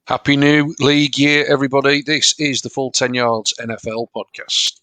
Happy New League Year, everybody. This is the Full 10 Yards NFL podcast.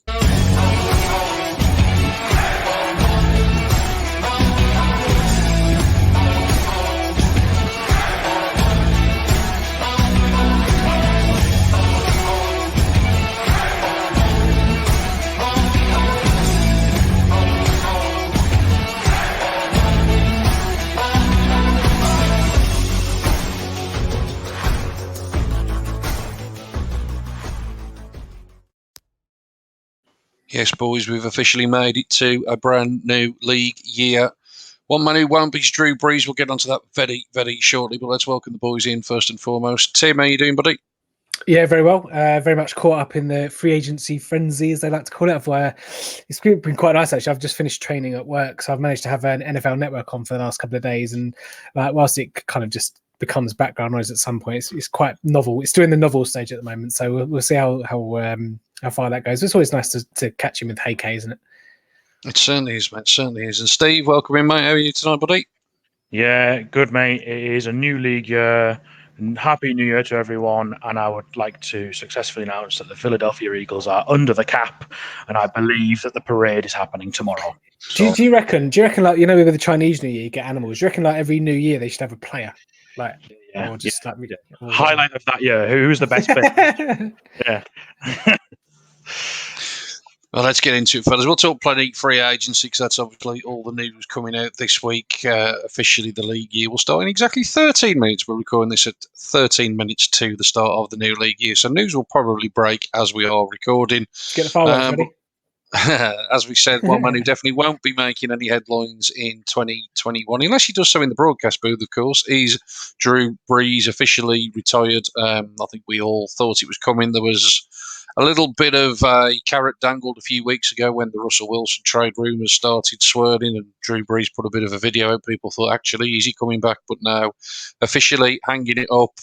Yes, boys, we've officially made it to a brand new league year. One man who won't be is Drew Brees. We'll get onto that very, very shortly, but let's welcome the boys in first and foremost. Tim, how you doing, buddy? Yeah, very well. Very much caught up in the free agency frenzy, as they like to call it. It's been quite nice, actually. I've just finished training at work, so I've managed to have an NFL Network on for the last couple of days. And whilst it kind of just becomes background noise at some point, it's quite novel. It's still in the novel stage at the moment, so we'll see how far that goes. It's always nice to catch him with Hey K, isn't it? It certainly is, mate. It certainly is. And Steve, welcome in, mate. How are you tonight, buddy? Yeah, good, mate. It is a new league year. Happy New Year to everyone. And I would like to successfully announce that the Philadelphia Eagles are under the cap. And I believe that the parade is happening tomorrow. So, do you reckon, like, you know, with the Chinese New Year, you get animals. Do you reckon, like, every New Year they should have a player? Like, or just like highlight of that year. Who's the best player? Yeah. Well, let's get into it, fellas. We'll talk plenty free agency because that's obviously all the news coming out this week. Officially, the league year will start in exactly 13 minutes. We're recording this at 13 minutes to the start of the new league year. So news will probably break as we are recording. Get the fireworks ready. As we said, one man who definitely won't be making any headlines in 2021, unless he does so in the broadcast booth, of course, is Drew Brees, officially retired. I think we all thought it was coming. There was a little bit of a carrot dangled a few weeks ago when the Russell Wilson trade rumours started swirling, and Drew Brees put a bit of a video out. People thought, actually, is he coming back? But now, officially hanging it up,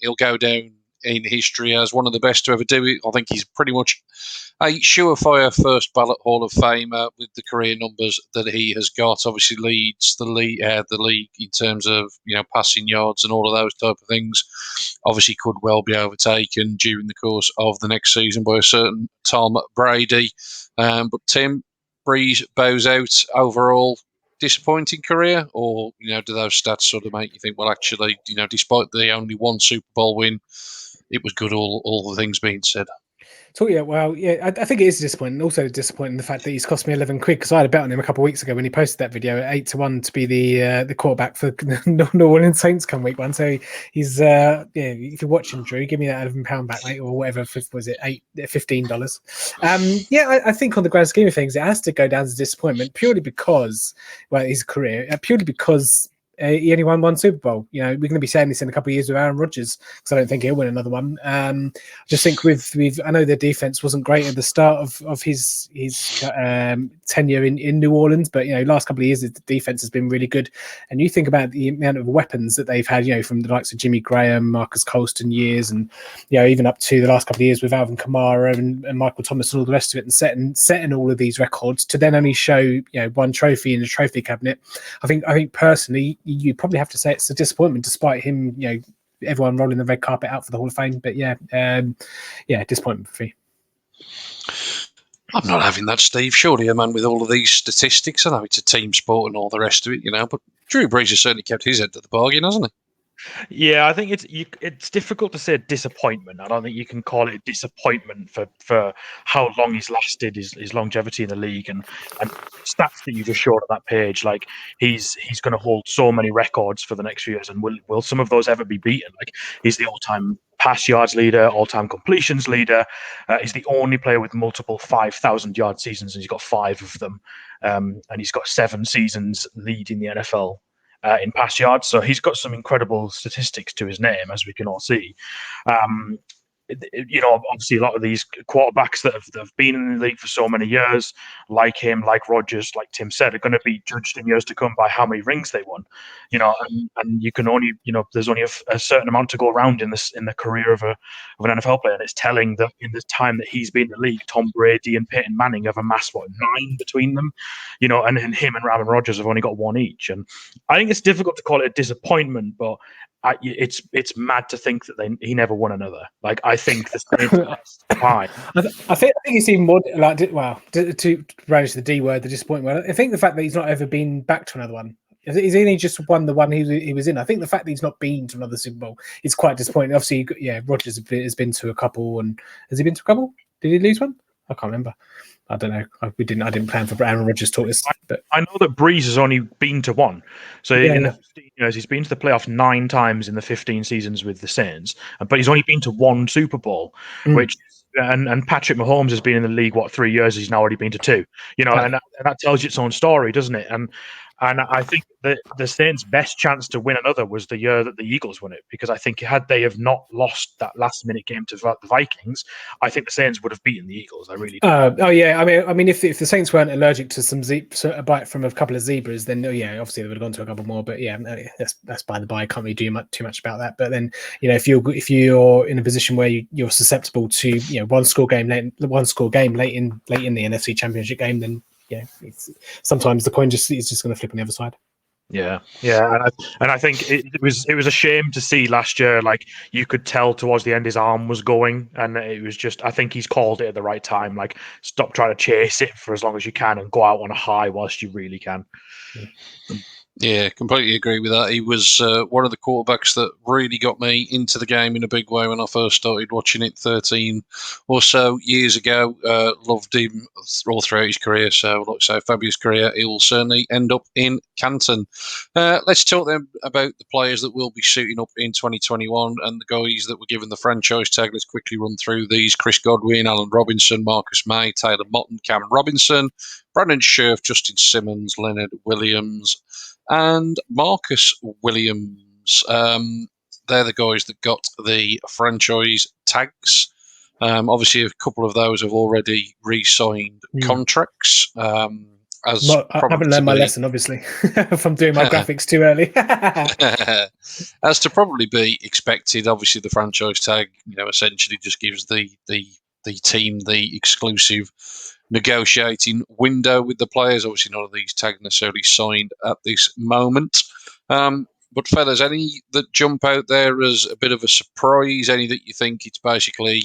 he'll go down in history as one of the best to ever do it. I think he's pretty much a surefire first ballot Hall of Famer with the career numbers that he has got. Obviously leads the league in terms of passing yards and all of those type of things. Obviously could well be overtaken during the course of the next season by a certain Tom Brady. But Tim, Brees bows out overall. Disappointing career, or do those stats sort of make you think, well, actually, despite the only one Super Bowl win, it was good, all the things being said? So I think it is disappointing. Also disappointing the fact that he's cost me 11 quid, because I had a bet on him a couple of weeks ago when he posted that video at 8-1 to be the quarterback for New Orleans Saints come week one. So he's if you're watching, Drew, give me that £11 back, mate, or whatever. Was it $15? I think on the grand scheme of things, it has to go down as a disappointment purely because his career, purely because he only won one Super Bowl. We're going to be saying this in a couple of years with Aaron Rodgers, because I don't think he'll win another one. I just think I know the defense wasn't great at the start of his tenure in New Orleans, but last couple of years the defense has been really good. And you think about the amount of weapons that they've had, from the likes of Jimmy Graham, Marcus Colston years, and even up to the last couple of years with Alvin Kamara and Michael Thomas and all the rest of it, and setting all of these records to then only show one trophy in the trophy cabinet. I think personally, you probably have to say it's a disappointment, despite him, everyone rolling the red carpet out for the Hall of Fame. But disappointment for me. I'm not having that, Steve. Surely a man with all of these statistics, I know it's a team sport and all the rest of it, but Drew Brees has certainly kept his end of the bargain, hasn't he? Yeah, I think it's difficult to say disappointment. I don't think you can call it disappointment for how long he's lasted, his longevity in the league, and stats that you just showed on that page. Like he's going to hold so many records for the next few years, and will some of those ever be beaten? Like he's the all-time pass yards leader, all-time completions leader. He's the only player with multiple 5,000-yard seasons, and he's got 5 of them. And he's got 7 seasons leading the NFL in pass yards. So he's got some incredible statistics to his name, as we can all see. obviously a lot of these quarterbacks that have been in the league for so many years, like him, like Rodgers, like Tim said, are going to be judged in years to come by how many rings they won. And you can only, there's only a certain amount to go around in the career of an NFL player, and it's telling that in the time that he's been in the league, Tom Brady and Peyton Manning have amassed 9 between them, and him and Aaron Rodgers have only got 1 each. And I think it's difficult to call it a disappointment, but it's mad to think that he never won another. Like, I think the Saints fine. I think it's even more like, to relish the D word, the disappointment. I think the fact that he's not ever been back to another one. He's only just won the one he was in. I think the fact that he's not been to another Super Bowl is quite disappointing. Obviously, Rodgers has been to a couple, and has he been to a couple? Did he lose one? I can't remember. I don't know. I didn't plan for Aaron Rodgers taught us. But I know that Brees has only been to one. So in the 15 years, he's been to the playoffs 9 times in the 15 seasons with the Saints, but he's only been to 1 Super Bowl, which. And Patrick Mahomes has been in the league 3 years. He's now already been to 2. And that tells you its own story, doesn't it? And I think that the Saints' best chance to win another was the year that the Eagles won it, because I think had they have not lost that last-minute game to the Vikings, I think the Saints would have beaten the Eagles. I really do. I mean, if the Saints weren't allergic to a bite from a couple of zebras, then obviously they would have gone to a couple more. But that's by the by. I can't really do too much about that. But then if you're in a position where you're susceptible to one score game late in the NFC Championship game, then sometimes the coin is just going to flip on the other side. Yeah, and I think it was a shame to see last year. Like, you could tell towards the end his arm was going, and it was just, I think he's called it at the right time. Like, stop trying to chase it for as long as you can and go out on a high whilst you really can. Yeah, completely agree with that. He was one of the quarterbacks that really got me into the game in a big way when I first started watching it 13 or so years ago. Loved him all throughout his career. So, like I say, fabulous career. He'll certainly end up in Canton. Let's talk then about the players that will be suiting up in 2021 and the guys that were given the franchise tag. Let's quickly run through these. Chris Godwin, Allen Robinson, Marcus May, Taylor Motton, Cameron Robinson, Brandon Scherf, Justin Simmons, Leonard Williams, and Marcus Williams. They're the guys that got the franchise tags. Obviously, a couple of those have already re-signed contracts. I haven't learned my lesson, obviously, from doing my graphics too early. As to probably be expected, obviously the franchise tag, essentially just gives the team the exclusive negotiating window with the players. Obviously, none of these tags necessarily signed at this moment. But fellas, any that jump out there as a bit of a surprise? Any that you think it's basically,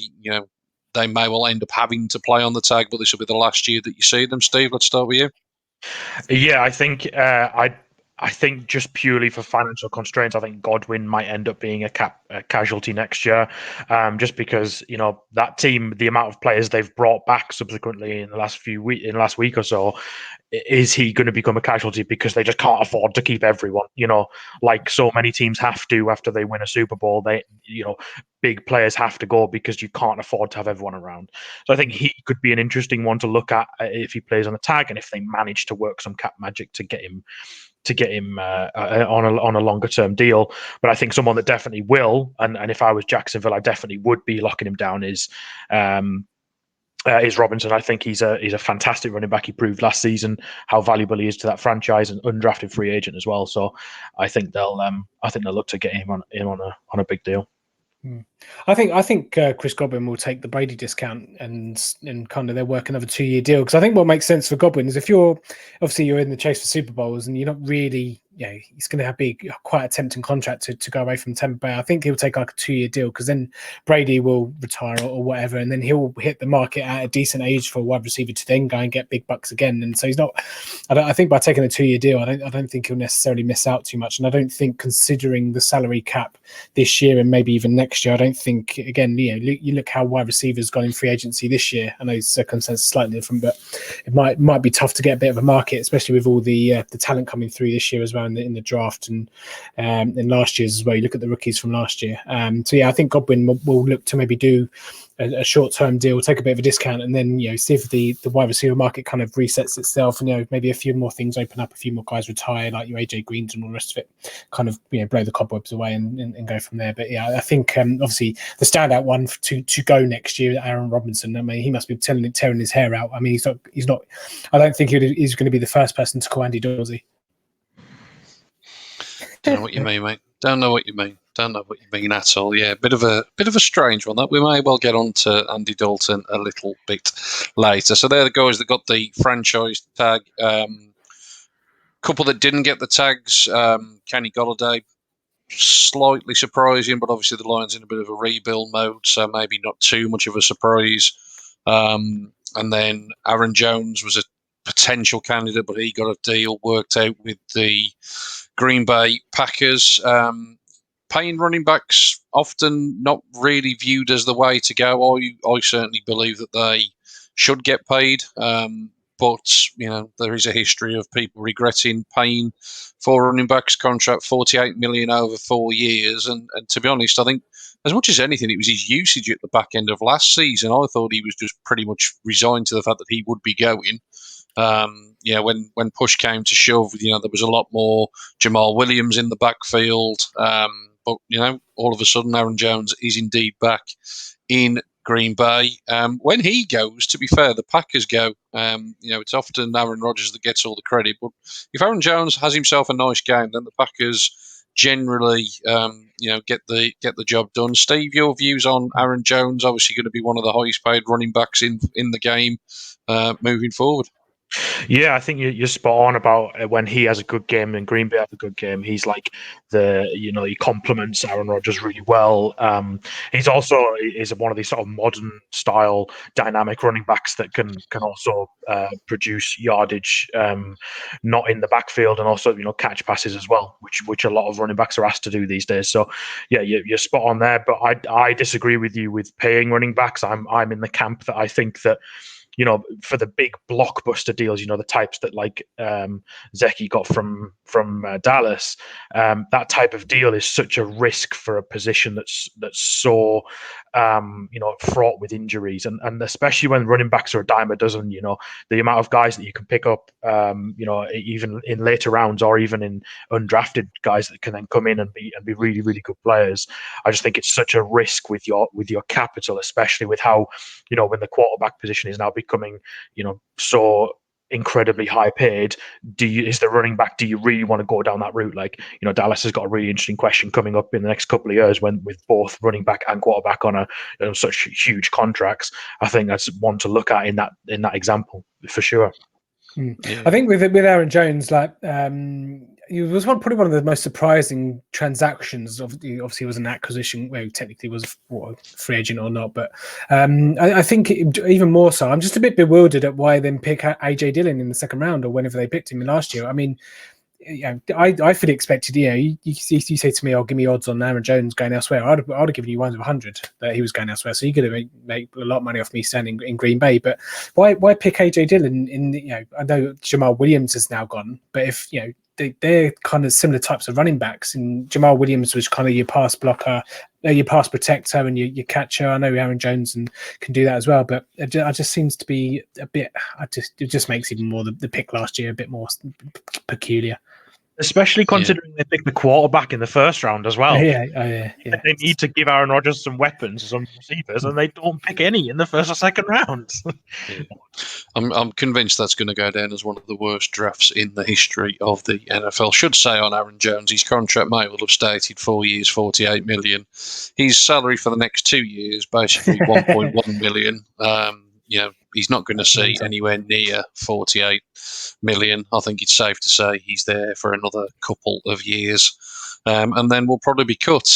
they may well end up having to play on the tag, but this will be the last year that you see them? Steve, let's start with you. Yeah, I think I think just purely for financial constraints, I think Godwin might end up being a casualty next year, just because that team, the amount of players they've brought back subsequently in the last week or so, is he going to become a casualty because they just can't afford to keep everyone? Like so many teams have to after they win a Super Bowl. Big players have to go because you can't afford to have everyone around. So I think he could be an interesting one to look at if he plays on the tag, and if they manage to work some cap magic to get him on a longer term deal. But I think someone that definitely will, and if I was Jacksonville, I definitely would be locking him down, is Robinson. I think he's a fantastic running back. He proved last season how valuable he is to that franchise, and undrafted free agent as well. So I think they'll look to get him on a big deal. I think Chris Godwin will take the Brady discount and kind of they'll work another 2-year deal, because I think what makes sense for Godwin is if you're in the chase for Super Bowls and you're not really, he's going to be quite a tempting contract to go away from Tampa Bay. I think he'll take like a 2-year deal, because then Brady will retire or whatever, and then he'll hit the market at a decent age for a wide receiver to then go and get big bucks again. And so he's not. I think by taking a 2-year deal, I don't think he'll necessarily miss out too much. And I don't think, considering the salary cap this year and maybe even next year, I don't think, again, you look how wide receivers gone in free agency this year. I know circumstances slightly different, but it might be tough to get a bit of a market, especially with all the talent coming through this year as well. now in the draft and in last year's as well. You look at the rookies from last year. So yeah, I think Godwin will look to maybe do a short-term deal, take a bit of a discount, and then see if the wide receiver market kind of resets itself, and maybe a few more things open up, a few more guys retire, like your AJ Greens and all the rest of it, kind of blow the cobwebs away and go from there. But yeah, I think obviously the standout one to go next year, Aaron Robinson. I mean, he must be tearing his hair out. I mean, he's not. I don't think he's going to be the first person to call Andy Dorsey. Don't know what you mean, mate. Don't know what you mean. Don't know what you mean at all. Yeah, bit of a strange one. That we may well get on to Andy Dalton a little bit later. So they're the guys that got the franchise tag. Couple that didn't get the tags. Kenny Golladay, slightly surprising, but obviously the Lions in a bit of a rebuild mode, so maybe not too much of a surprise. And then Aaron Jones was a potential candidate, but he got a deal worked out with the Green Bay Packers. Paying running backs often not really viewed as the way to go. I certainly believe that they should get paid, but there is a history of people regretting paying for running backs contract $48 million over 4 years. And to be honest, I think as much as anything, it was his usage at the back end of last season. I thought he was just pretty much resigned to the fact that he would be going. When push came to shove, there was a lot more Jamal Williams in the backfield. But all of a sudden, Aaron Jones is indeed back in Green Bay. When he goes, to be fair, the Packers go. It's often Aaron Rodgers that gets all the credit. But if Aaron Jones has himself a nice game, then the Packers generally, get the job done. Steve, your views on Aaron Jones? Obviously, going to be one of the highest paid running backs in the game moving forward. Yeah, I think you're spot on about when he has a good game and Green Bay have a good game. He's like he complements Aaron Rodgers really well. He's also is one of these sort of modern style dynamic running backs that can also produce yardage, not in the backfield, and also catch passes as well, which a lot of running backs are asked to do these days. So yeah, you're spot on there. But I disagree with you with paying running backs. I'm in the camp that I think that, for the big blockbuster deals, the types that like Zeki got from Dallas, that type of deal is such a risk for a position that's so fraught with injuries, and especially when running backs are a dime a dozen. The amount of guys that you can pick up, even in later rounds or even in undrafted guys that can then come in and be really, really good players. I just think it's such a risk with your capital, especially with how when the quarterback position is now becoming so incredibly high paid. Is the running back, do you really want to go down that route? Like, Dallas has got a really interesting question coming up in the next couple of years with both running back and quarterback on such huge contracts. I think that's one to look at in that example for sure. Yeah. I think with Aaron Jones, like it was probably one of the most surprising transactions. Obviously, it was an acquisition. Well, technically, was a free agent or not, but I think even more so. I'm just a bit bewildered at why then pick AJ Dillon in the second round or whenever they picked him last year. I mean, I fully expected. You say to me, "Oh, give me odds on Aaron Jones going elsewhere." I'd have given you 1 to 100 that he was going elsewhere. So you're going to make a lot of money off me standing in Green Bay. But why pick AJ Dillon? I know Jamal Williams is now gone, but if they're kind of similar types of running backs, and Jamal Williams was kind of your pass blocker, your pass protector, and your catcher. I know Aaron Jones can do that as well, but it just seems to be a bit. It just makes even more the pick last year a bit more peculiar. Especially considering they picked the quarterback in the first round as well. Yeah. They need to give Aaron Rodgers some weapons, some receivers, and they don't pick any in the first or second rounds. I'm convinced that's going to go down as one of the worst drafts in the history of the NFL. Should say on Aaron Jones, his contract may well have stated 4 years, $48 million. His salary for the next 2 years, basically $1.1 million. He's not going to see anywhere near 48 million. I think it's safe to say he's there for another couple of years, and then we'll probably be cut.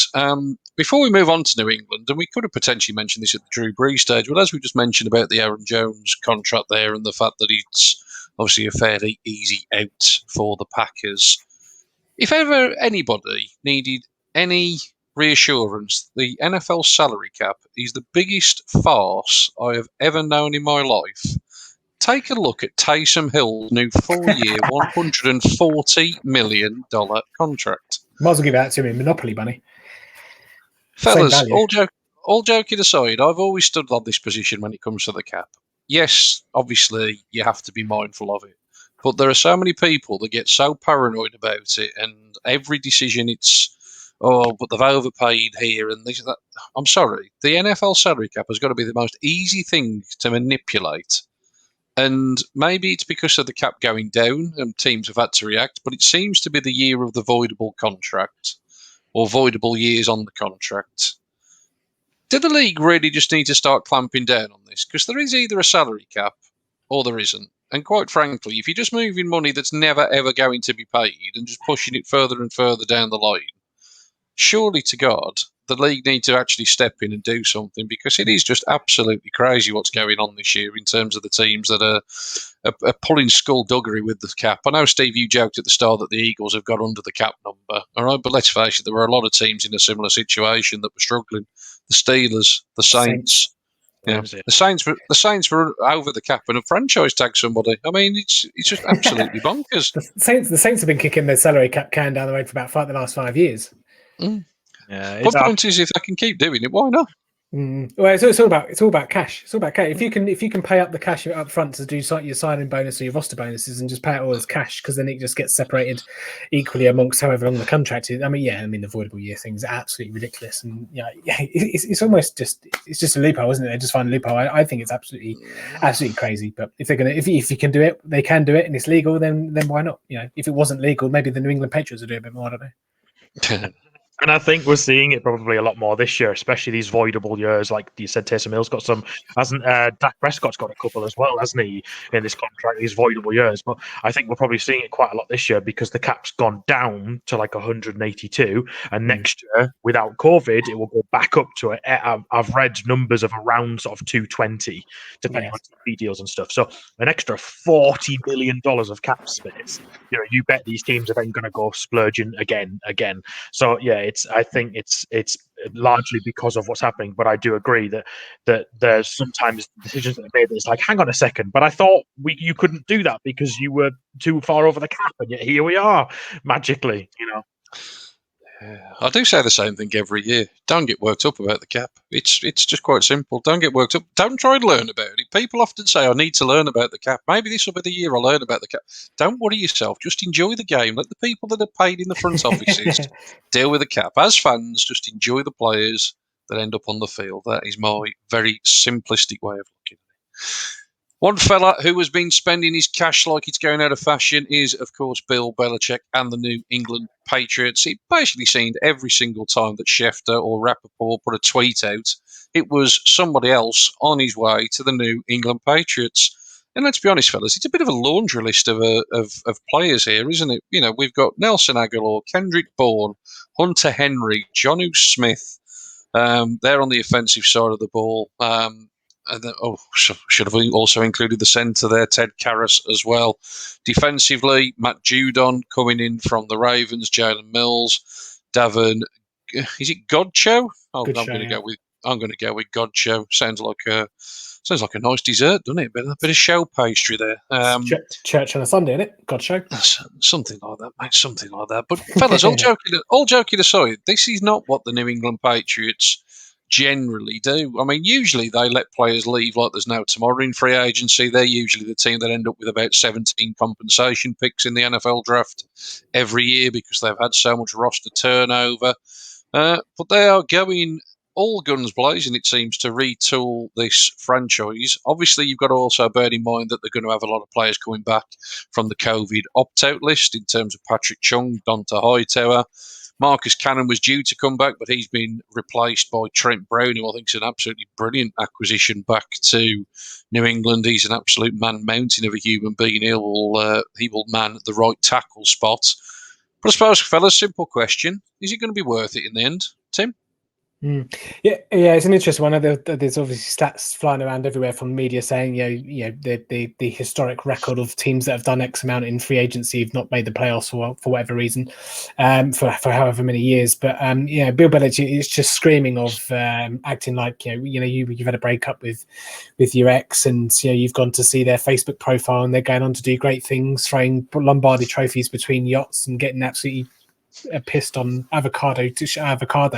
Before we move on to New England, and we could have potentially mentioned this at the Drew Brees stage, but as we just mentioned about the Aaron Jones contract there and the fact that it's obviously a fairly easy out for the Packers, if ever anybody needed any reassurance, the NFL salary cap is the biggest farce I have ever known in my life. Take a look at Taysom Hill's new 4-year, $140 million contract. Might as well give that to him, Monopoly money. Fellas, Same value. all joking aside, I've always stood on this position when it comes to the cap. Yes, obviously, you have to be mindful of it. But there are so many people that get so paranoid about it, and every decision but they've overpaid here and this. That. I'm sorry, the NFL salary cap has got to be the most easy thing to manipulate. And maybe it's because of the cap going down and teams have had to react, but it seems to be the year of the voidable contract or voidable years on the contract. Do the league really just need to start clamping down on this? Because there is either a salary cap or there isn't. And quite frankly, if you're just moving money that's never ever going to be paid and just pushing it further and further down the line, surely to God, the league need to actually step in and do something, because it is just absolutely crazy what's going on this year in terms of the teams that are pulling skullduggery with the cap. I know, Steve, you joked at the start that the Eagles have got under the cap number, all right, but let's face it, there were a lot of teams in a similar situation that were struggling. The Steelers, the Saints. Yeah, the Saints were over the cap and a franchise tag somebody. I mean, it's just absolutely bonkers. The Saints have been kicking their salary cap can down the road for about the last 5 years. Yeah, But point is, if they can keep doing it, why not? Well, it's all about cash. It's all about cash. If you can pay up the cash up front to do your signing bonus or your roster bonuses and just pay it all as cash, because then it just gets separated equally amongst however long the contract is. I mean, the voidable year thing is absolutely ridiculous, and it's almost just a loophole, isn't it? They just find a loophole. I think it's absolutely crazy. But if you can do it, they can do it, and it's legal, then why not? If it wasn't legal, maybe the New England Patriots would do a bit more. I don't know. And I think we're seeing it probably a lot more this year, especially these voidable years. Like you said, Taysom Hill's got some, hasn't Dak Prescott's got a couple as well, hasn't he, in this contract, these voidable years. But I think we're probably seeing it quite a lot this year because the cap's gone down to like 182. And next year, without COVID, it will go back up to it. I've read numbers of around sort of 220, depending on TV deals and stuff. So an extra $40 million of cap space. You bet these teams are then going to go splurging again. So I think it's largely because of what's happening, but I do agree that there's sometimes decisions that are made that it's like, hang on a second, but I thought you couldn't do that because you were too far over the cap, and yet here we are magically. I do say the same thing every year. Don't get worked up about the cap. It's just quite simple. Don't get worked up. Don't try and learn about it. People often say, I need to learn about the cap. Maybe this will be the year I learn about the cap. Don't worry yourself. Just enjoy the game. Let the people that are paid in the front offices deal with the cap. As fans, just enjoy the players that end up on the field. That is my very simplistic way of looking at it. One fella who has been spending his cash like it's going out of fashion is, of course, Bill Belichick and the New England Patriots. It basically seemed every single time that Schefter or Rappaport put a tweet out, it was somebody else on his way to the New England Patriots. And let's be honest, fellas, it's a bit of a laundry list of players here, isn't it? We've got Nelson Aguilar, Kendrick Bourne, Hunter Henry, Jonnu Smith. They're on the offensive side of the ball. And then, should have also included the centre there, Ted Karras, as well. Defensively, Matt Judon coming in from the Ravens, Jalen Mills, Davin. Is it Godcho? I'm going to go with Godcho. Sounds like a nice dessert, doesn't it? A bit of show pastry there. Church on a Sunday, isn't it? Godcho. Something like that, mate. Something like that. But fellas, all joking aside, this is not what the New England Patriots generally do. I mean, usually they let players leave like there's no tomorrow in free agency. They're usually the team that end up with about 17 compensation picks in the NFL draft every year because they've had so much roster turnover. But they are going all guns blazing, it seems, to retool this franchise. Obviously, you've got to also bear in mind that they're going to have a lot of players coming back from the COVID opt-out list in terms of Patrick Chung, Donta Hightower. Marcus Cannon was due to come back, but he's been replaced by Trent Brown, who I think is an absolutely brilliant acquisition back to New England. He's an absolute man-mountain of a human being. He will man the right tackle spot. But I suppose, fellas, simple question. Is it going to be worth it in the end, Tim? Yeah, it's an interesting one. There's obviously stats flying around everywhere from media saying, the historic record of teams that have done X amount in free agency have not made the playoffs for whatever reason, for however many years. But Bill Belichick is just screaming of acting like you've had a breakup with your ex, and you've gone to see their Facebook profile, and they're going on to do great things, throwing Lombardi trophies between yachts and getting absolutely pissed on avocado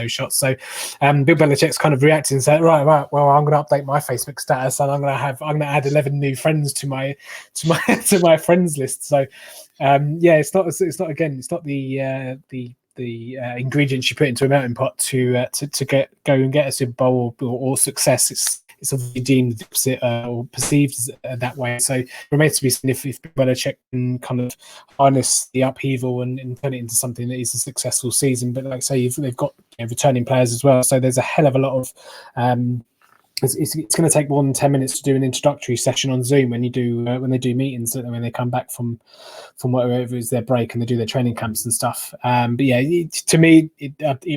shots. So Bill Belichick's kind of reacting and saying, right, well, I'm going to update my Facebook status, and I'm going to add 11 new friends to my to my friends list. So it's not the ingredients you put into a melting pot to go and get a Super Bowl or success. It's obviously deemed the opposite or perceived that way. So it remains to be seen if Belichick can kind of harness the upheaval and turn it into something that is a successful season. But like I say, they've got returning players as well. So there's a hell of a lot of it's going to take more than 10 minutes to do an introductory session on Zoom when they do meetings, when they come back from whatever is their break and they do their training camps and stuff. But yeah, to me,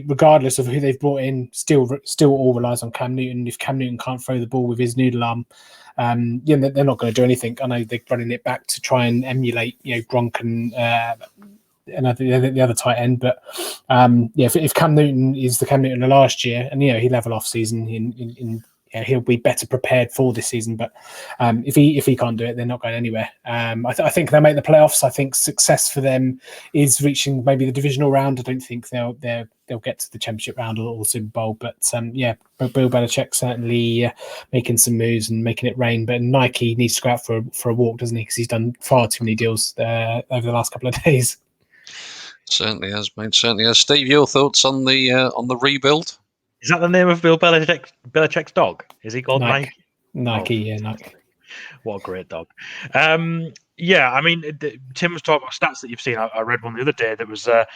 regardless of who they've brought in, still all relies on Cam Newton. If Cam Newton can't throw the ball with his noodle arm, they're not going to do anything. I know they're running it back to try and emulate Gronk and the other tight end, but if Cam Newton is the Cam Newton of last year, and he level off season in he'll be better prepared for this season. But if he can't do it, they're not going anywhere. I think they'll make the playoffs. I think success for them is reaching maybe the divisional round. I don't think they'll get to the championship round or Super Bowl. But Bill Belichick certainly making some moves and making it rain. But Nike needs to go out for a walk, doesn't he? Because he's done far too many deals over the last couple of days. Certainly has, mate. Certainly has. Steve, your thoughts on the rebuild? Is that the name of Bill Belichick's dog? Is he called Nike? Nike, Nike. What a great dog. I mean, Tim was talking about stats that you've seen. I read one the other day that was the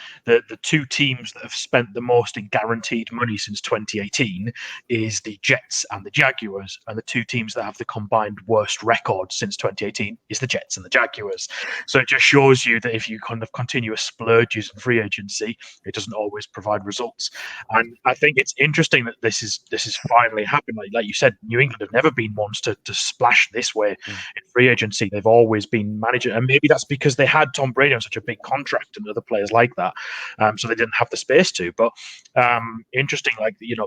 two teams that have spent the most in guaranteed money since 2018 is the Jets and the Jaguars, and the two teams that have the combined worst record since 2018 is the Jets and the Jaguars. So it just shows you that if you kind of continue splurges in free agency, it doesn't always provide results. And I think it's interesting that this is finally happened. Like you said, New England have never been ones to splash this way in free agency. They've always been managing, and maybe that's because they had Tom Brady on such a big contract and other players like that, so they didn't have the space to. But interesting,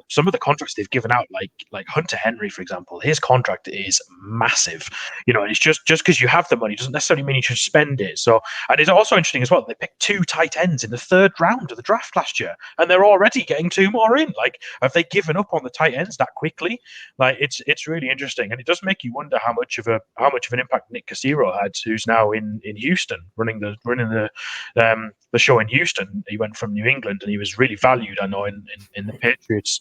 some of the contracts they've given out, like Hunter Henry, for example, his contract is massive. And it's just because you have the money doesn't necessarily mean you should spend it. So, and it's also interesting as well, they picked 2 tight ends in the 3rd round of the draft last year, and they're already getting 2 more in. Like, have they given up on the tight ends that quickly? Like, it's really interesting, and it does make you wonder how much of an impact Nick Cassiro had, who's now in Houston running the show in Houston. He went from New England, and he was really valued, I know, in the Patriots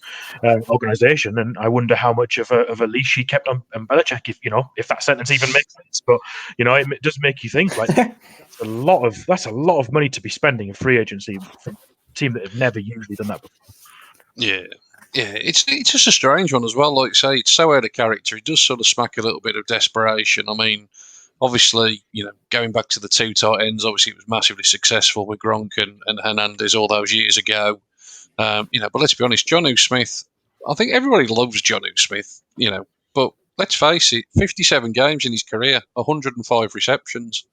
organization. And I wonder how much of a leash he kept on Belichick, if that sentence even makes sense. But it does make you think, like, that's a lot of money to be spending in free agency from a team that have never usually done that before. Yeah, it's just a strange one as well. Like I say, it's so out of character. It does sort of smack a little bit of desperation. I mean, obviously, going back to the 2 tight ends, obviously it was massively successful with Gronk and Hernandez all those years ago. But let's be honest, Jonnu Smith, I think everybody loves Jonnu Smith, but let's face it, 57 games in his career, 105 receptions.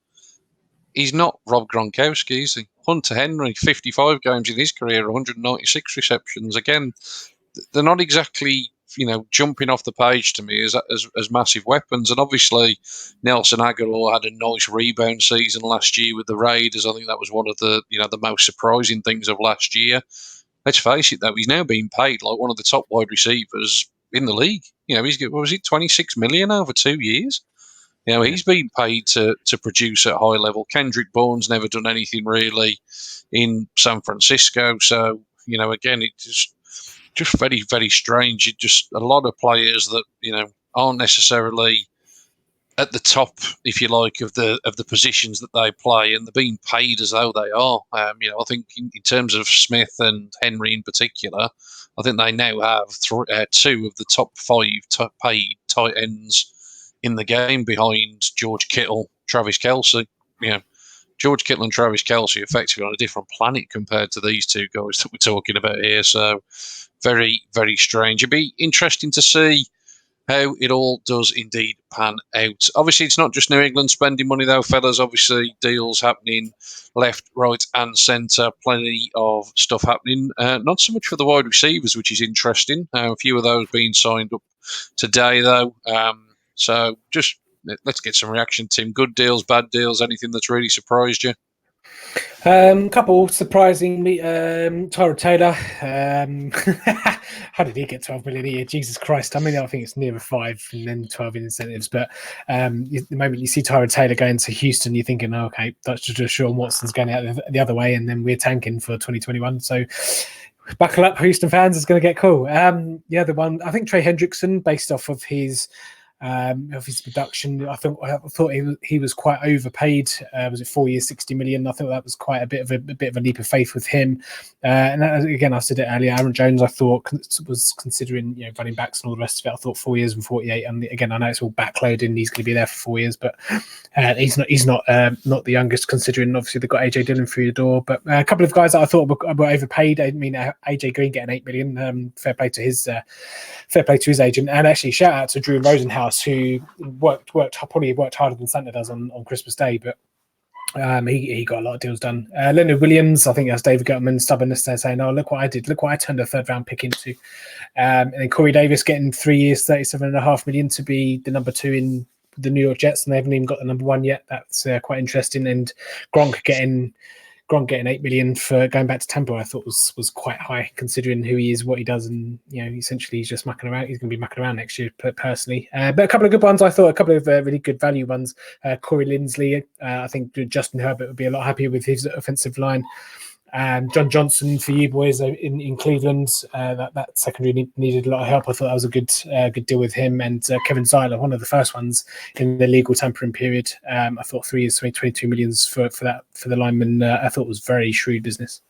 He's not Rob Gronkowski, is he? Hunter Henry, 55 games in his career, 196 receptions. Again, they're not exactly, jumping off the page to me as massive weapons. And obviously, Nelson Aguilar had a nice rebound season last year with the Raiders. I think that was one of the, the most surprising things of last year. Let's face it, though, he's now being paid like one of the top wide receivers in the league. He's got, what was it, 26 million over 2 years? He's been paid to produce at high level. Kendrick Bourne's never done anything really in San Francisco. So, again, it's just very, very strange. It just a lot of players that, aren't necessarily at the top, if you like, of the positions that they play, and they're being paid as though they are. I think in terms of Smith and Henry in particular, I think they now have 2 of the top 5 paid tight ends in the game behind George Kittle, Travis Kelce. George Kittle and Travis Kelce effectively on a different planet compared to these two guys that we're talking about here. So very, very strange. It'd be interesting to see how it all does indeed pan out. Obviously, it's not just New England spending money, though, fellas. Obviously, deals happening left, right, and centre. Plenty of stuff happening. Not so much for the wide receivers, which is interesting. A few of those being signed up today, though. So just let's get some reaction, Tim. Good deals, bad deals, anything that's really surprised you? Couple surprisingly, Tyrod Taylor. How did he get 12 million a year? Jesus Christ! I mean, I think it's nearer 5 and then 12 in incentives. But the moment you see Tyrod Taylor going to Houston, you're thinking, oh, okay, that's just Sean Watson's going out the other way, and then we're tanking for 2021. So buckle up, Houston fans! It's going to get cool. The other one, I think Trey Hendrickson, based off of his production. I thought he was quite overpaid. Was it 4 years, 60 million? I thought that was quite a bit of a leap of faith with him. And again, I said it earlier. Aaron Jones, I thought was considering running backs and all the rest of it. I thought 4 years and 48. And again, I know it's all backloading. He's going to be there for 4 years, but he's not the youngest. Considering obviously they've got AJ Dillon through the door, but a couple of guys that I thought were overpaid. I mean, AJ Green getting 8 million. Fair play to his agent, and actually shout out to Drew Rosenhaus, who probably worked harder than Santa does on Christmas Day, but he got a lot of deals done. Leonard Williams, I think that's David Gettleman stubbornness there, saying, "Oh, look what I did! Look what I turned a third round pick into." And then Corey Davis getting 3 years, 37.5 million to be the number 2 in the New York Jets, and they haven't even got the number 1 yet. That's quite interesting. And Gronk getting 8 million for going back to Tampa, I thought was quite high considering who he is, what he does, and essentially he's just mucking around. He's going to be mucking around next year, personally. But a couple of good ones, I thought, a couple of really good value ones. Corey Linsley, I think Justin Herbert would be a lot happier with his offensive line. John Johnson for you boys in Cleveland. That secondary needed a lot of help. I thought that was a good deal with him. And Kevin Zeiler, one of the first ones in the legal tampering period. I thought 3 years, 22 millions for the lineman. I thought was very shrewd business.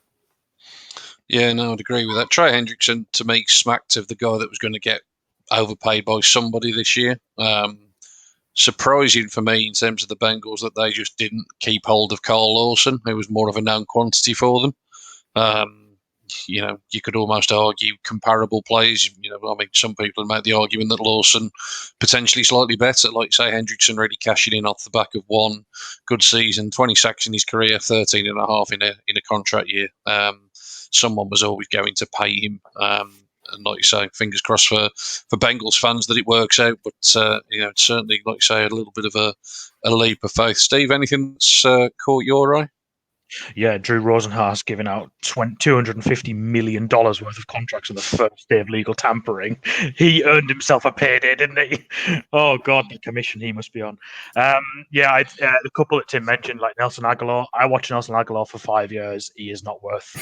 Yeah, no, I'd agree with that. Trey Hendrickson, to me, smacked of the guy that was going to get overpaid by somebody this year. Surprising for me in terms of the Bengals that they just didn't keep hold of Carl Lawson, who was more of a known quantity for them. You could almost argue comparable plays. I mean, some people have made the argument that Lawson potentially slightly better. Like, say, Hendrickson really cashing in off the back of one good season, 20 sacks in his career, 13.5 in a contract year. Someone was always going to pay him. And like you say, fingers crossed for Bengals fans that it works out. But certainly, like you say, a little bit of a leap of faith. Steve, anything that's caught your eye? Yeah, Drew Rosenhaus giving out $250 million worth of contracts on the first day of legal tampering. He earned himself a payday, didn't he? Oh, God, the commission he must be on. The couple that Tim mentioned, like Nelson Aguilar. I watched Nelson Aguilar for 5 years. He is not worth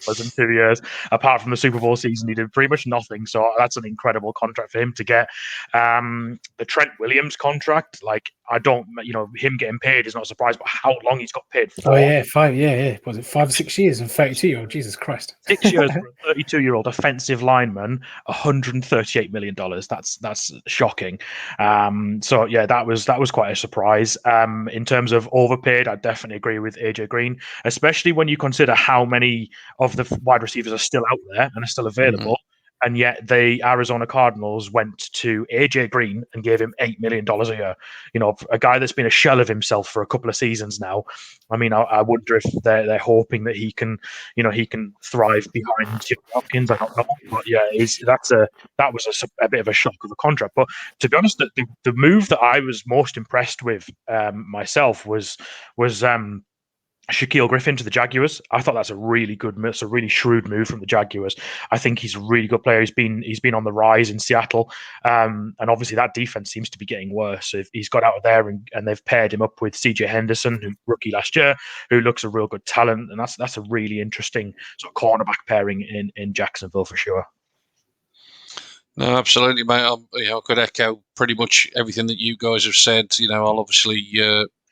less than 2 years. Apart from the Super Bowl season, he did pretty much nothing. So that's an incredible contract for him to get. The Trent Williams contract, him getting paid is not a surprise, but how long he's got paid for. Oh, yeah, 5, yeah. Was it 5 or 6 years of 32-year-old? Jesus Christ. 6 years for a 32-year-old offensive lineman, $138 million. That's shocking. That was quite a surprise. In terms of overpaid, I definitely agree with AJ Green, especially when you consider how many of the wide receivers are still out there and are still available. Mm-hmm. And yet the Arizona Cardinals went to AJ Green and gave him $8 million a year. A guy that's been a shell of himself for a couple of seasons now. I mean, I wonder if they're hoping that he can thrive behind Jim Hopkins. I don't know, but yeah, that was a bit of a shock of a contract. But to be honest, the move that I was most impressed with myself was Shaquille Griffin to the Jaguars. I thought that's a really good move. It's a really shrewd move from the Jaguars. I think he's a really good player. He's been on the rise in Seattle, and obviously that defense seems to be getting worse. So he's got out of there, and they've paired him up with CJ Henderson, who rookie last year, who looks a real good talent, and that's a really interesting sort of cornerback pairing in Jacksonville for sure. No, absolutely, mate. I could echo pretty much everything that you guys have said. I'll obviously.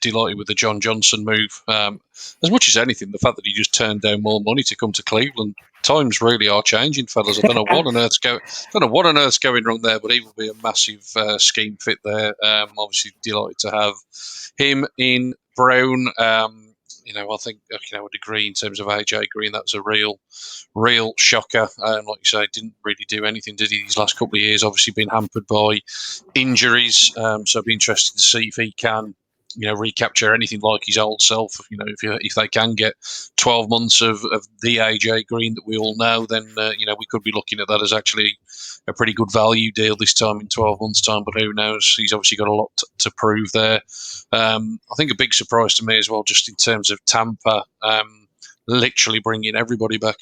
Delighted with the John Johnson move. As much as anything, the fact that he just turned down more money to come to Cleveland. Times really are changing, fellas. I don't know what on earth's going wrong there, but he will be a massive scheme fit there. Obviously, delighted to have him in Brown, I think I would agree in terms of AJ Green. That was a real shocker. Like you say, didn't really do anything, did he? These last couple of years, obviously been hampered by injuries. So it'd be interesting to see if he can, recapture anything like his old self. If they can get 12 months of the AJ Green that we all know, then we could be looking at that as actually a pretty good value deal this time in 12 months' time. But who knows? He's obviously got a lot to prove there. I think a big surprise to me as well, just in terms of Tampa, literally bringing everybody back.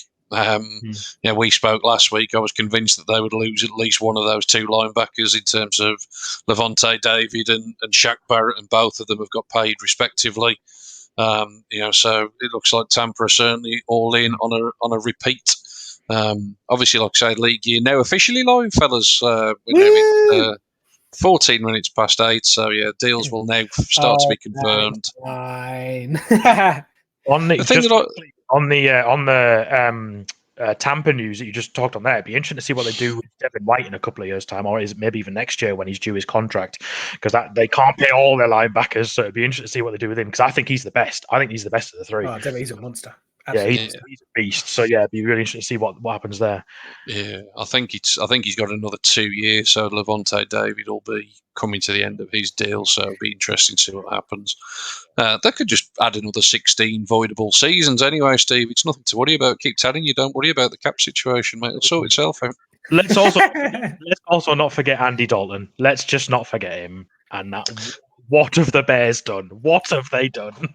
We spoke last week. I was convinced that they would lose at least one of those two linebackers in terms of Levante David and Shaq Barrett, and both of them have got paid respectively. So it looks like Tampa are certainly all in on a repeat. Obviously, like I say, league year now officially live, fellas. We're now in 14 minutes past 8, so yeah, deals will now start to be confirmed. Fine. On the Tampa news that you just talked on there, it'd be interesting to see what they do with Devin White in a couple of years' time, or is it maybe even next year when he's due his contract, because they can't pay all their linebackers. So it'd be interesting to see what they do with him, because I think he's the best. I think he's the best of the three. Oh, Devin, he's a monster. Absolutely. Yeah, he's a beast. So yeah, it'd be really interesting to see what happens there. Yeah, I think he's got another 2 years. So Levante David will be coming to the end of his deal. So it'll be interesting to see what happens. They could just add another 16 voidable seasons anyway, Steve. It's nothing to worry about. Keep telling you, don't worry about the cap situation, mate. It'll sort itself out. Let's also not forget Andy Dalton. Let's just not forget him. And that, what have the Bears done? What have they done?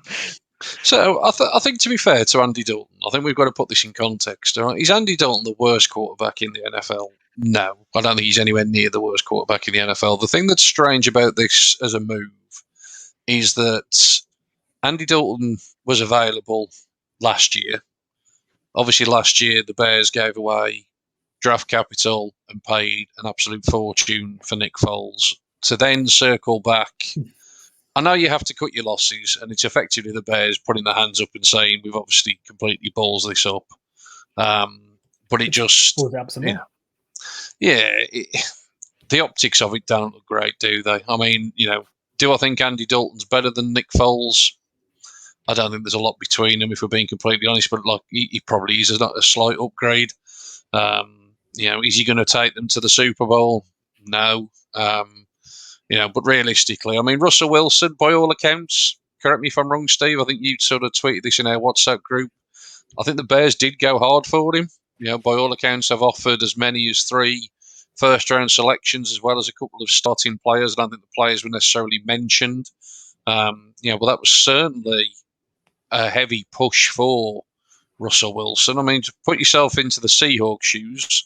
So I think, to be fair to Andy Dalton, I think we've got to put this in context. Right? Is Andy Dalton the worst quarterback in the NFL? No, I don't think he's anywhere near the worst quarterback in the NFL. The thing that's strange about this as a move is that Andy Dalton was available last year. Obviously, last year the Bears gave away draft capital and paid an absolute fortune for Nick Foles to then circle back. I know you have to cut your losses, and it's effectively the Bears putting their hands up and saying, we've obviously completely balls this up. But it just... the optics of it don't look great, do they? I mean, do I think Andy Dalton's better than Nick Foles? I don't think there's a lot between them, if we're being completely honest, but he probably is a slight upgrade. Is he going to take them to the Super Bowl? No. But realistically, I mean, Russell Wilson, by all accounts, correct me if I'm wrong, Steve, I think you sort of tweeted this in our WhatsApp group. I think the Bears did go hard for him. By all accounts, have offered as many as 3 first-round selections, as well as a couple of starting players. I don't think the players were necessarily mentioned. But that was certainly a heavy push for Russell Wilson. I mean, to put yourself into the Seahawks shoes,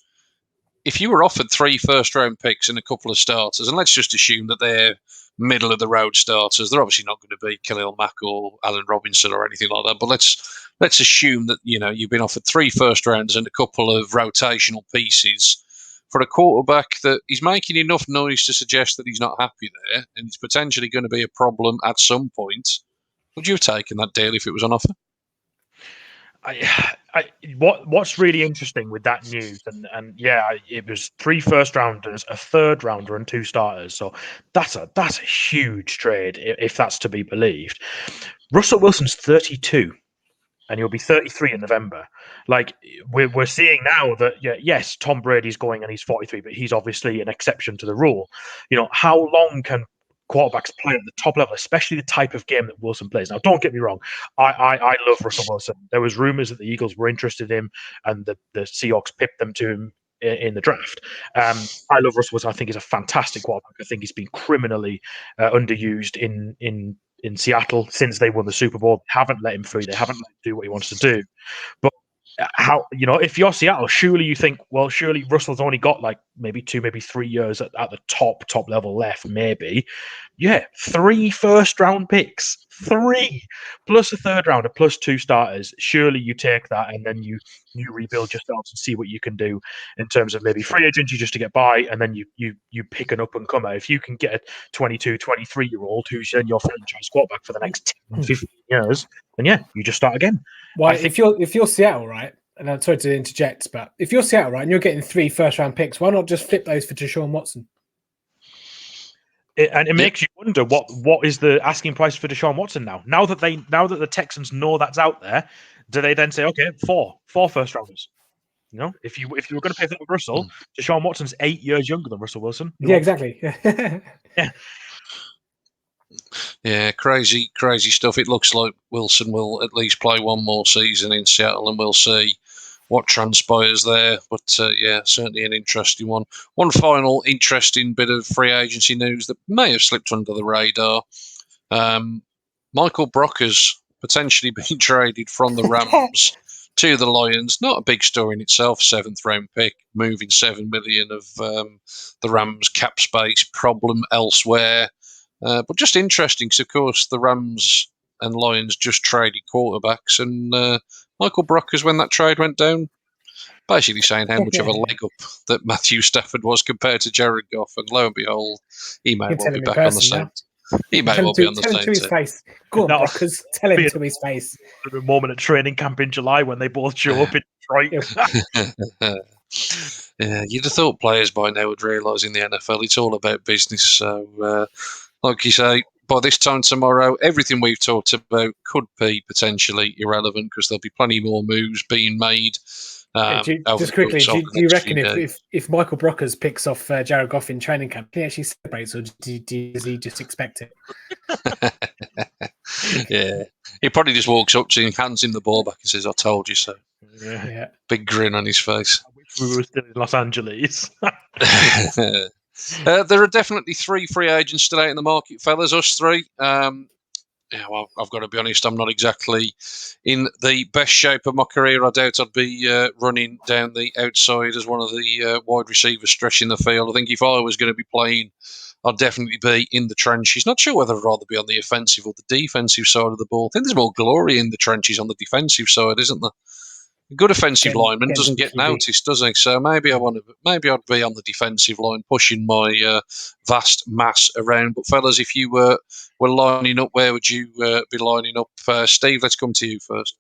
if you were offered 3 first-round picks and a couple of starters, and let's just assume that they're middle-of-the-road starters, they're obviously not going to be Khalil Mack or Allen Robinson or anything like that, but let's assume that you've been offered 3 first rounds and a couple of rotational pieces for a quarterback that is making enough noise to suggest that he's not happy there and it's potentially going to be a problem at some point. Would you have taken that deal if it was on offer? What's really interesting with that news, and it was 3 first rounders, a third rounder, and 2 starters. So that's a huge trade if that's to be believed. Russell Wilson's 32, and he'll be 33 in November. Like we're seeing now that yes, Tom Brady's going and he's 43, but he's obviously an exception to the rule. How long can quarterbacks play at the top level, especially the type of game that Wilson plays? Now, don't get me wrong, I love Russell Wilson. There was rumors that the Eagles were interested in him, and the Seahawks pipped them to him in the draft. I love Russell Wilson. I think he's a fantastic quarterback. I think he's been criminally underused in Seattle since they won the Super Bowl. They haven't let him free. They haven't let him do what he wants to do. But how, if you're Seattle, surely you think, well, surely Russell's only got like maybe 2, maybe 3 years at the top level left, maybe. 3 first round picks, 3 plus a third rounder plus 2 starters. Surely you take that and then you rebuild yourselves and see what you can do in terms of maybe free agency just to get by, and then you pick an up and comer. If you can get a 22, 23-year-old who's then your franchise quarterback for the next 10, 15 years, then you just start again. Well, if you're Seattle, right, and I'm sorry to interject, but if you're Seattle, right, and you're getting 3 first round picks, why not just flip those for Deshaun Watson? It makes you wonder what is the asking price for Deshaun Watson now? Now that the Texans know that's out there, do they then say, okay, four first rounders? You know, if you were going to pay for Russell, Deshaun Watson's 8 years younger than Russell Wilson. Yeah, exactly. Yeah, crazy stuff. It looks like Wilson will at least play one more season in Seattle, and we'll see what transpires there. But yeah, certainly an interesting one. One final interesting bit of free agency news that may have slipped under the radar. Michael Brockers potentially being traded from the Rams to the Lions. Not a big story in itself, 7th round pick, moving $7 million of the Rams cap space problem elsewhere. But just interesting because, of course, the Rams and Lions just traded quarterbacks, and Michael Brockers, when that trade went down, basically saying how much of a leg up that Matthew Stafford was compared to Jared Goff, and lo and behold, he may well be back on the Saints. He may well be on the Saints. Tell him to his face. Go on, Brockers. Tell him to his face. A moment at training camp in July when they both show up in Detroit. Yeah, you'd have thought players by now would realise in the NFL it's all about business. So, like you say, by this time tomorrow, everything we've talked about could be potentially irrelevant because there'll be plenty more moves being made. Just quickly, do you reckon if Michael Brockers picks off Jared Goff in training camp, he actually celebrates, or does he just expect it? Yeah, he probably just walks up to him, hands him the ball back, and says, "I told you so." Yeah. Big grin on his face. I wish we were still in Los Angeles. There are definitely 3 free agents today in the market, fellas. Us 3. Yeah, well, I've got to be honest, I'm not exactly in the best shape of my career. I doubt I'd be running down the outside as one of the wide receivers stretching the field. I think if I was going to be playing, I'd definitely be in the trenches. Not sure whether I'd rather be on the offensive or the defensive side of the ball. I think there's more glory in the trenches on the defensive side, isn't there? A good offensive lineman doesn't get noticed, does he? So maybe I'd be on the defensive line, pushing my vast mass around. But fellas, if you were lining up, where would you be lining up? Steve, let's come to you first.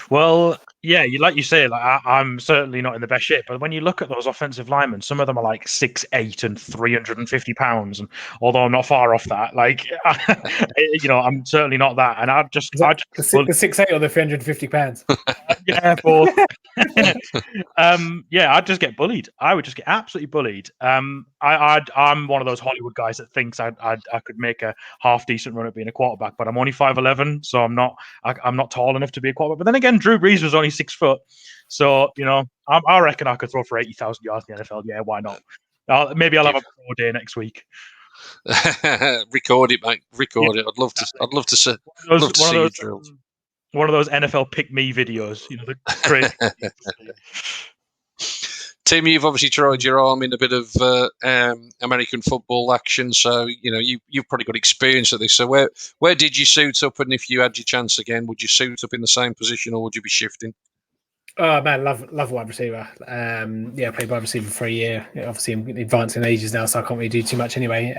Well, yeah, like you say, I'm certainly not in the best shape. But when you look at those offensive linemen, some of them are like 6'8" and 350 pounds. And although I'm not far off that, I'm certainly not that. And the 6'8" or the 350 pounds. Yeah, both. I'd just get bullied. I would just get absolutely bullied. I'm one of those Hollywood guys that thinks I could make a half decent run at being a quarterback, but I'm only 5'11", so I'm not tall enough to be a quarterback. But then again, Drew Brees was only 6 foot, so I reckon I could throw for 80,000 yards in the NFL. Yeah, why not? Maybe I'll have a pro day next week. Record it, mate. Record it. I'd love to see you drilled. One of those NFL pick me videos, the crazy. Tim, you've obviously tried your arm in a bit of American football action, so you've probably got experience of this. So where did you suit up, and if you had your chance again, would you suit up in the same position, or would you be shifting? Oh man, love wide receiver. Played wide receiver for a year. Obviously, I'm advancing ages now, so I can't really do too much anyway.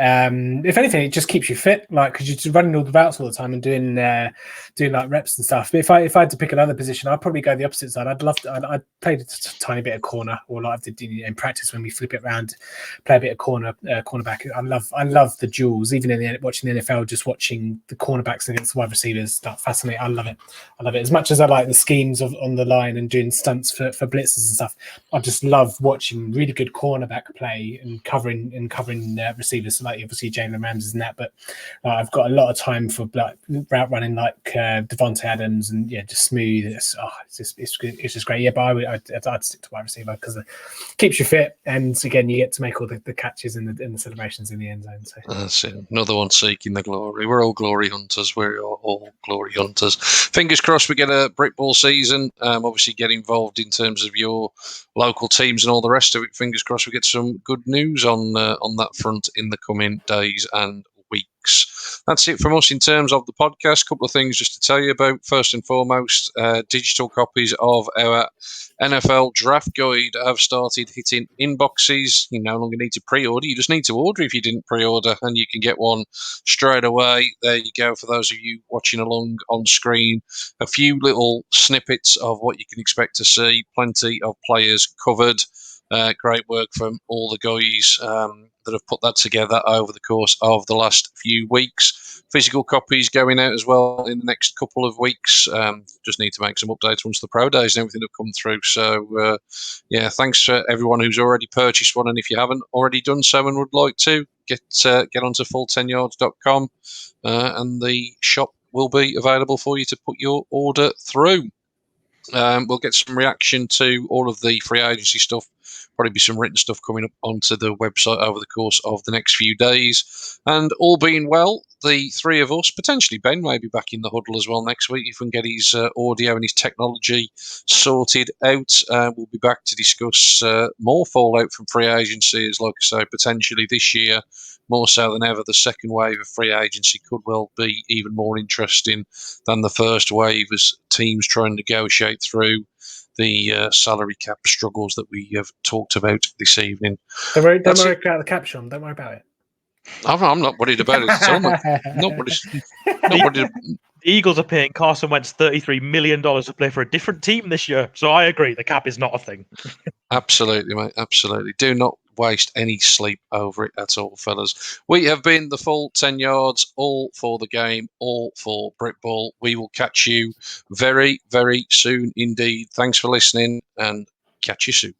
If anything, it just keeps you fit, because you're just running all the routes all the time and doing like reps and stuff. But if I had to pick another position, I'd probably go the opposite side. I'd play a tiny bit of corner, or like I did in practice when we flip it around, play a bit of cornerback. I love the duels, even watching the NFL, just watching the cornerbacks against the wide receivers. That fascinating. I love it as much as I like the schemes on the line and doing stunts for blitzes and stuff. I just love watching really good cornerback play and covering receivers. So like obviously Jalen Ramsey's and that, but I've got a lot of time for route running like Devontae Adams and just smooth. It's just great. Yeah, but I'd stick to wide receiver because it keeps you fit, and again you get to make all the catches in the celebrations in the end zone. So that's it. Another one seeking the glory. We're all glory hunters. We're all glory hunters. Fingers crossed we get a brick ball season. Obviously get involved in terms of your local teams and all the rest of it. Fingers crossed we get some good news on that front in the coming days and weeks. That's it from us in terms of the podcast. A couple of things just to tell you about. First and foremost, digital copies of our NFL draft guide have started hitting inboxes. You no longer need to pre-order. You just need to order if you didn't pre-order, and you can get one straight away. There you go. For those of you watching along on screen, a few little snippets of what you can expect to see. Plenty of players covered. Great work from all the guys that have put that together over the course of the last few weeks. Physical copies going out as well in the next couple of weeks. Just need to make some updates once the pro days and everything have come through. So, thanks for everyone who's already purchased one. And if you haven't already done so and would like to, get onto full10yards.com and the shop will be available for you to put your order through. We'll get some reaction to all of the free agency stuff. Probably be some written stuff coming up onto the website over the course of the next few days. And all being well, the three of us, potentially Ben, may be back in the huddle as well next week if we can get his audio and his technology sorted out. We'll be back to discuss more fallout from free agency, as like I say, potentially this year, more so than ever. The second wave of free agency could well be even more interesting than the first wave as teams try and negotiate through the salary cap struggles that we have talked about this evening. Don't worry about the cap, Sean. Don't worry about it. I'm not worried about it at all. The Eagles are paying Carson Wentz $33 million to play for a different team this year. So I agree, the cap is not a thing. Absolutely, mate. Absolutely. Do not waste any sleep over it at all, fellas. We have been the full 10 yards, all for the game, all for Britball. We will catch you very, very soon indeed. Thanks for listening and catch you soon.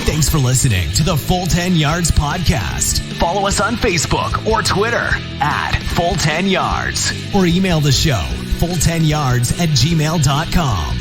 Thanks for listening to the Full 10 Yards podcast. Follow us on Facebook or Twitter at Full 10 Yards or email the show full10yards@gmail.com.